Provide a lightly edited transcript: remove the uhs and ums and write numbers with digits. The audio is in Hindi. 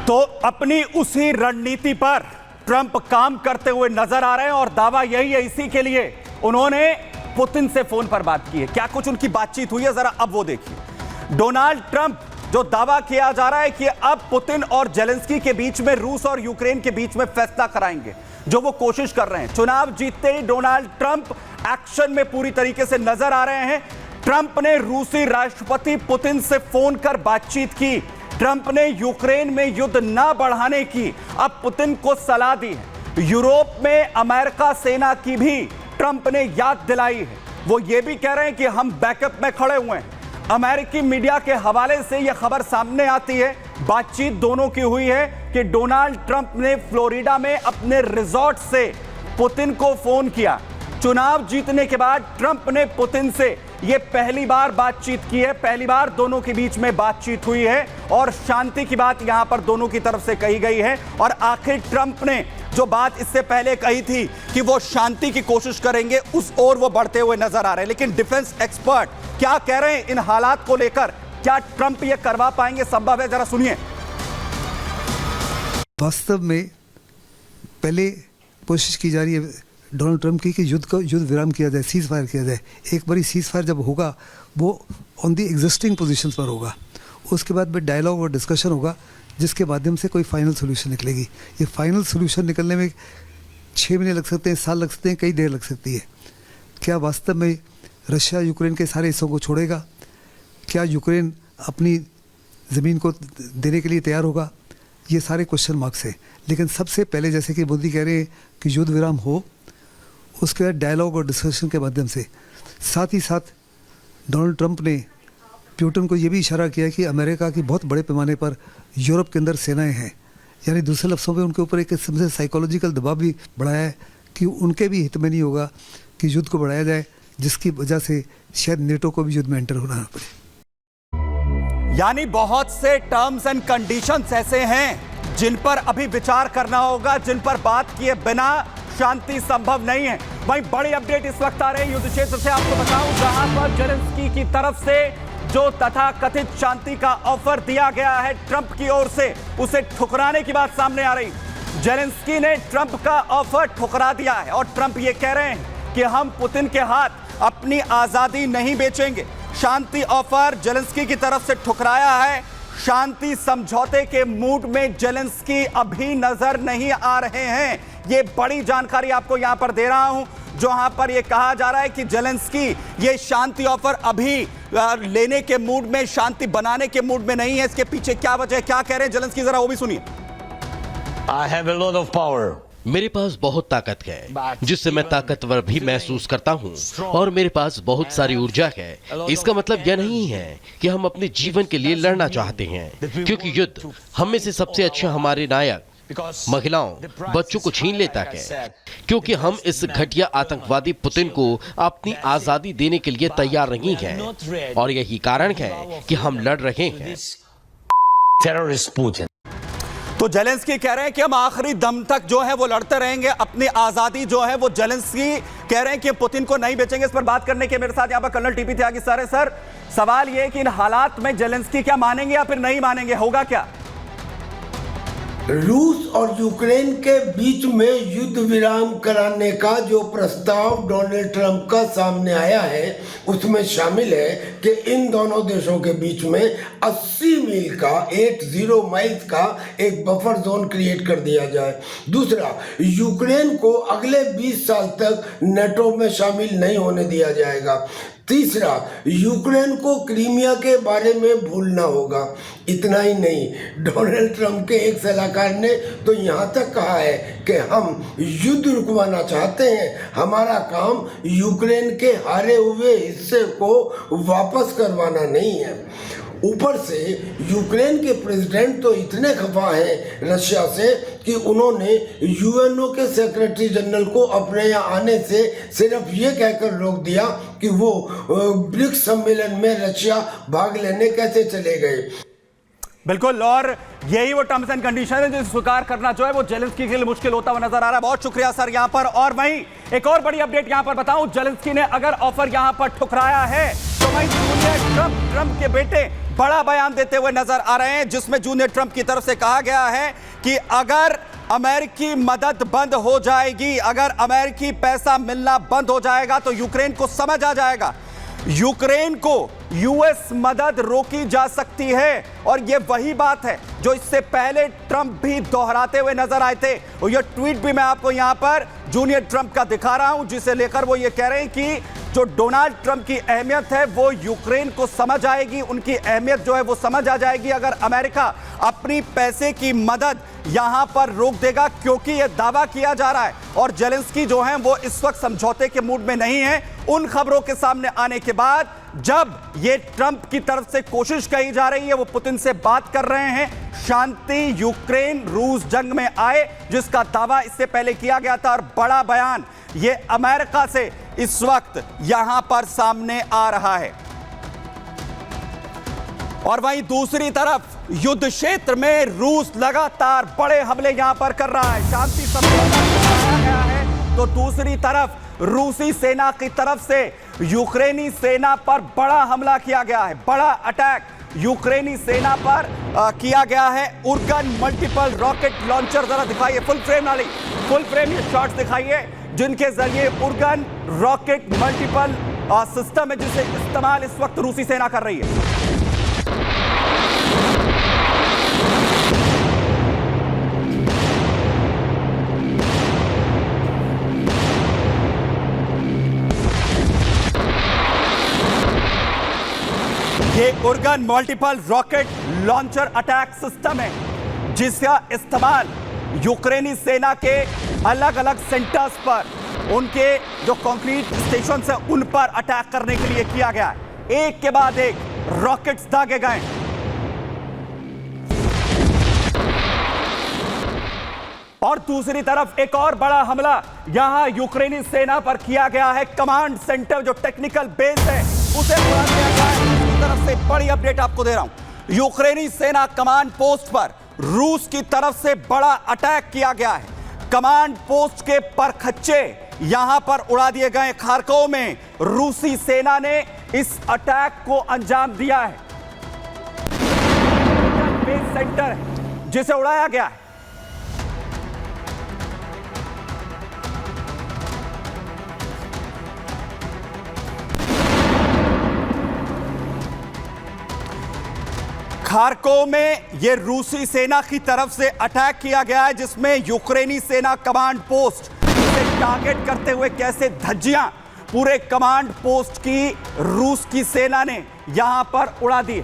तो अपनी उसी रणनीति पर ट्रंप काम करते हुए नजर आ रहे हैं और दावा यही है, इसी के लिए उन्होंने पुतिन से फोन पर बात की है। क्या कुछ उनकी बातचीत हुई है, जरा अब वो देखिए। डोनाल्ड ट्रंप, जो दावा किया जा रहा है कि अब पुतिन और जेलेंस्की के बीच में, रूस और यूक्रेन के बीच में फैसला कराएंगे, जो वो कोशिश कर रहे हैं। चुनाव जीतते ही डोनाल्ड ट्रंप एक्शन में पूरी तरीके से नजर आ रहे हैं। ट्रंप ने रूसी राष्ट्रपति पुतिन से फोन कर बातचीत की। ट्रंप ने यूक्रेन में युद्ध न बढ़ाने की अब पुतिन को सलाह दी है। यूरोप में अमेरिका सेना की भी ट्रंप ने याद दिलाई है। वो ये भी कह रहे हैं कि हम बैकअप में खड़े हुए हैं। अमेरिकी मीडिया के हवाले से यह खबर सामने आती है, बातचीत दोनों की हुई है कि डोनाल्ड ट्रंप ने फ्लोरिडा में अपने रिजॉर्ट से पुतिन को फोन किया। चुनाव जीतने के बाद ट्रंप ने पुतिन से यह पहली बार बातचीत की है, पहली बार दोनों के बीच में बातचीत हुई है और शांति की बात यहां पर दोनों की तरफ से कही गई है। और आखिर ट्रंप ने जो बात इससे पहले कही थी कि वो शांति की कोशिश करेंगे, उस ओर वो बढ़ते हुए नजर आ रहे हैं। लेकिन डिफेंस एक्सपर्ट क्या कह रहे हैं इन हालात को लेकर? क्या ट्रंप ये करवा पाएंगे? संभव है? जरा सुनिए। वास्तव में पहले कोशिश की जा रही है डोनाल्ड ट्रंप की कि युद्ध विराम किया जाए, सीज फायर किया जाए। एक बारी सीज फायर जब होगा वो ऑन दी एग्जिस्टिंग पोजीशंस पर होगा, उसके बाद में डायलॉग और डिस्कशन होगा जिसके माध्यम से कोई फाइनल सोल्यूशन निकलेगी। ये फाइनल सोल्यूशन निकलने में 6 महीने लग सकते हैं, साल लग सकते हैं, कई देर लग सकती है। क्या वास्तव में रशिया यूक्रेन के सारे हिस्सों को छोड़ेगा? क्या यूक्रेन अपनी ज़मीन को देने के लिए तैयार होगा? ये सारे क्वेश्चन मार्क्स हैं। लेकिन सबसे पहले, जैसे कि मोदी कह रहे हैं कि युद्ध विराम हो, उसके बाद डायलॉग और डिस्कशन के माध्यम से। साथ ही साथ डोनाल्ड ट्रंप ने पुतिन को ये भी इशारा किया कि अमेरिका की बहुत बड़े पैमाने पर यूरोप के अंदर सेनाएं हैं, यानी दूसरे लफ्ज़ों में उनके ऊपर एक किस्म से साइकोलॉजिकल दबाव भी बढ़ाया है कि उनके भी हित में नहीं होगा कि युद्ध को बढ़ाया जाए, जिसकी वजह से शायद नेटो को भी युद्ध में एंटर होना पड़े। यानी बहुत से टर्म्स एंड कंडीशंस ऐसे हैं जिन पर अभी विचार करना होगा, जिन पर बात किए बिना शांति संभव नहीं है। वहीं बड़ी अपडेट इस वक्त आ रही है युद्ध क्षेत्र से, आपको बताऊं, जहां पर जेलेंस्की की तरफ से जो तथाकथित शांति का ऑफर दिया गया है ट्रंप की ओर से, उसे ठुकराने की बात सामने आ रही। जेलेंस्की ने ट्रंप का ऑफर ठुकरा दिया है और ट्रंप ये कह रहे हैं कि हम पुतिन के हाथ अपनी आजादी नहीं बेचेंगे। शांति ऑफर जेलेंस्की की तरफ से ठुकराया है। शांति समझौते के मूड में जेलेंस्की अभी नजर नहीं आ रहे हैं। ये बड़ी जानकारी आपको यहां पर दे रहा हूं, जहां पर यह कहा जा रहा है कि जेलेंस्की ये शांति ऑफर अभी लेने के मूड में, शांति बनाने के मूड में नहीं है। इसके पीछे क्या वजह है, क्या कह रहे हैं जेलेंस्की, जरा वो भी सुनिए। I have a lot of power. मेरे पास बहुत ताकत है, जिससे मैं ताकतवर भी महसूस करता हूँ, और मेरे पास बहुत सारी ऊर्जा है। इसका मतलब यह नहीं है कि हम अपने जीवन के लिए लड़ना चाहते हैं, क्योंकि युद्ध हम में से सबसे अच्छे हमारे नायक, महिलाओं, बच्चों को छीन लेता है, क्योंकि हम इस घटिया आतंकवादी पुतिन को अपनी आजादी देने के लिए तैयार नहीं हैं, और यही कारण है कि हम लड़ रहे हैं। Terrorist Putin. तो जेलेंस्की कह रहे हैं कि हम आखिरी दम तक जो है वो लड़ते रहेंगे, अपनी आजादी जो है वो जेलेंस्की कह रहे हैं कि पुतिन को नहीं बेचेंगे। इस पर बात करने के मेरे साथ यहाँ पर कर्नल टीपी त्यागी सर है। सर, सवाल ये है कि इन हालात में जेलेंस्की क्या मानेंगे या फिर नहीं मानेंगे, होगा क्या? रूस और यूक्रेन के बीच में युद्ध विराम कराने का जो प्रस्ताव डोनाल्ड ट्रंप का सामने आया है, उसमें शामिल है कि इन दोनों देशों के बीच में 80 मील का, 80 माइल्स का एक बफर जोन क्रिएट कर दिया जाए। दूसरा, यूक्रेन को अगले 20 साल तक नेटो में शामिल नहीं होने दिया जाएगा। तीसरा, यूक्रेन को क्रीमिया के बारे में भूलना होगा। इतना ही नहीं, डोनाल्ड ट्रंप के एक सलाहकार ने तो यहाँ तक कहा है कि हम युद्ध रुकवाना चाहते हैं, हमारा काम यूक्रेन के हारे हुए हिस्से को वापस करवाना नहीं है। ऊपर से यूक्रेन के प्रेसिडेंट तो इतने खफा हैं रशिया से कि उन्होंने यूएनओ के सेक्रेटरी जनरल को अपने यहाँ आने से सिर्फ ये कहकर रोक दिया कि वो ब्रिक्स सम्मेलन में रशिया भाग लेने कैसे चले गए। बिल्कुल, और यही वो टर्म्स एंड कंडीशन है जिसे स्वीकार करना जो है वो जेलेंस्की के लिए मुश्किल होता हुआ नजर आ रहा है। बहुत शुक्रिया सर यहाँ पर। और वहीं एक और बड़ी अपडेट यहाँ पर बताऊं, जेलेंस्की ने अगर ऑफर यहाँ पर ठुकराया है तो वहीं ट्रंप के बेटे बड़ा बयान देते हुए नजर आ रहे हैं, जिसमें जूनियर ट्रंप की तरफ से कहा गया है कि अगर अमेरिकी मदद बंद हो जाएगी, अगर अमेरिकी पैसा मिलना बंद हो जाएगा तो यूक्रेन को समझ आ जाएगा, यूक्रेन को यूएस मदद रोकी जा सकती है। और यह वही बात है जो इससे पहले ट्रंप भी दोहराते हुए नजर आए थे। और यह ट्वीट भी मैं आपको यहां पर जूनियर ट्रंप का दिखा रहा हूं, जिसे लेकर वो ये कह रहे हैं कि जो डोनाल्ड ट्रंप की अहमियत है वो यूक्रेन को समझ आएगी, उनकी अहमियत जो है वो समझ आ जाएगी अगर अमेरिका अपनी पैसे की मदद यहां पर रोक देगा, क्योंकि यह दावा किया जा रहा है और जेलेंस्की जो हैं वो इस वक्त समझौते के मूड में नहीं है। उन खबरों के सामने आने के बाद जब ये ट्रंप की तरफ से कोशिश कही जा रही है, वो पुतिन से बात कर रहे हैं, शांति यूक्रेन रूस जंग में आए, जिसका दावा इससे पहले किया गया था। और बड़ा बयान ये अमेरिका से इस वक्त यहां पर सामने आ रहा है। और वहीं दूसरी तरफ युद्ध क्षेत्र में रूस लगातार बड़े हमले यहां पर कर रहा है, शांति समझौता कराया गया है, तो दूसरी तरफ रूसी सेना की तरफ से यूक्रेनी सेना पर बड़ा हमला किया गया है, बड़ा अटैक यूक्रेनी सेना पर किया गया है। उर्गन मल्टीपल रॉकेट लॉन्चर, जरा दिखाइए फुल फ्रेम वाली, फुल फ्रेम ये शॉट्स दिखाइए, जिनके जरिए उर्गन रॉकेट मल्टीपल सिस्टम है जिसे इस्तेमाल इस वक्त रूसी सेना कर रही है। ये Uragan multiple rocket launcher attack system है जिसका इस्तेमाल यूक्रेनी सेना के अलग अलग सेंटर्स पर, उनके जो कंक्रीट स्टेशन है उन पर अटैक करने के लिए किया गया है। एक के बाद एक रॉकेट्स दागे गए। और दूसरी तरफ एक और बड़ा हमला यहां यूक्रेनी सेना पर किया गया है। कमांड सेंटर जो टेक्निकल बेस है उसे उड़ा दिया गया है। तरफ से बड़ी अपडेट आपको दे रहा हूं, यूक्रेनी सेना कमांड पोस्ट पर रूस की तरफ से बड़ा अटैक किया गया है। कमांड पोस्ट के परखच्चे यहां पर उड़ा दिए गए। खारकोव में रूसी सेना ने इस अटैक को अंजाम दिया है। बेस सेंटर है जिसे उड़ाया गया है। खारकोव में यह रूसी सेना की तरफ से अटैक किया गया है, जिसमें यूक्रेनी सेना कमांड पोस्ट से टारगेट करते हुए कैसे धज्जियां पूरे कमांड पोस्ट की रूस की सेना ने यहां पर उड़ा दी।